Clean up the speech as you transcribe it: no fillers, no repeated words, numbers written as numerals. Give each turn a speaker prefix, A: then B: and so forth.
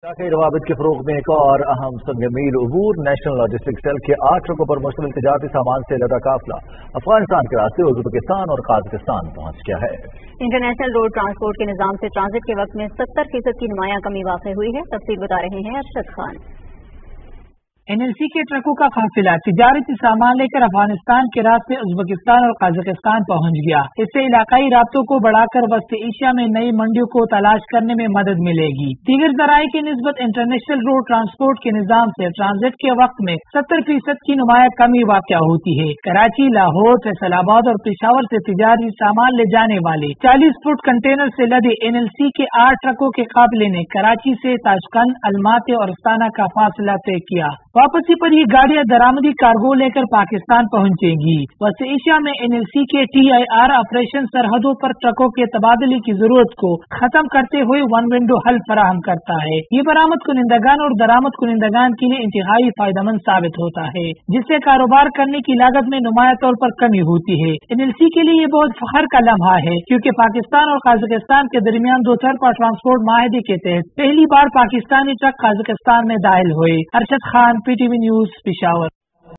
A: علاقائی روابط کے فروغ میں ایک اور اہم سنگ میل عبور نیشنل لاجسٹک سیل کے 8 ٹرکوں پر مشتمل تجارتی سامان سے لدا قافلہ افغانستان کے راستے ازبکستان اور قازقستان پہنچ گیا ہے۔
B: انٹرنیشنل روڈ ٹرانسپورٹ کے نظام سے ٹرانزٹ کے وقت میں 70% کی نمایاں کمی واقع ہوئی ہے۔ تفصیل بتا رہے ہیں ارشد خان۔
C: NLC کے ٹرکوں کا قافلہ تجارتی سامان لے کر افغانستان کے راستے ازبکستان اور قازقستان پہنچ گیا۔ اس سے علاقائی رابطوں کو بڑھا کر وسط ایشیا میں نئی منڈیوں کو تلاش کرنے میں مدد ملے گی۔ دیگر ذرائع کی نسبت انٹرنیشنل روڈ ٹرانسپورٹ کے نظام سے ٹرانزٹ کے وقت میں 70% کی نمایاں کمی واقع ہوتی ہے۔ کراچی، لاہور، فیصل آباد اور پشاور سے تجارتی سامان لے جانے والے 40 فٹ کنٹینر سے لدے NLC کے 8 ٹرکوں کے قافلے نے کراچی سے تاشقند، الماتے اور استانہ کا فاصلہ طے کیا۔ واپسی پر یہ گاڑیاں درآمدی کارگو لے کر پاکستان پہنچیں گی۔ وسط ایشیا میں NLC کے TIR آپریشن سرحدوں پر ٹرکوں کے تبادلے کی ضرورت کو ختم کرتے ہوئے ون ونڈو حل فراہم کرتا ہے۔ یہ برآمد کنندگان اور درآمد کنندگان کے لیے انتہائی فائدہ مند ثابت ہوتا ہے، جس سے کاروبار کرنے کی لاگت میں نمایاں طور پر کمی ہوتی ہے۔ NLC کے لیے یہ بہت فخر کا لمحہ ہے، کیونکہ پاکستان اور قازقستان کے درمیان دو طرفہ ٹرانسپورٹ معاہدے کے تحت پہلی بار پاکستانی ٹرک قازقستان میں داخل ہوئے۔ Arshad Khan, PTV news, Peshawar.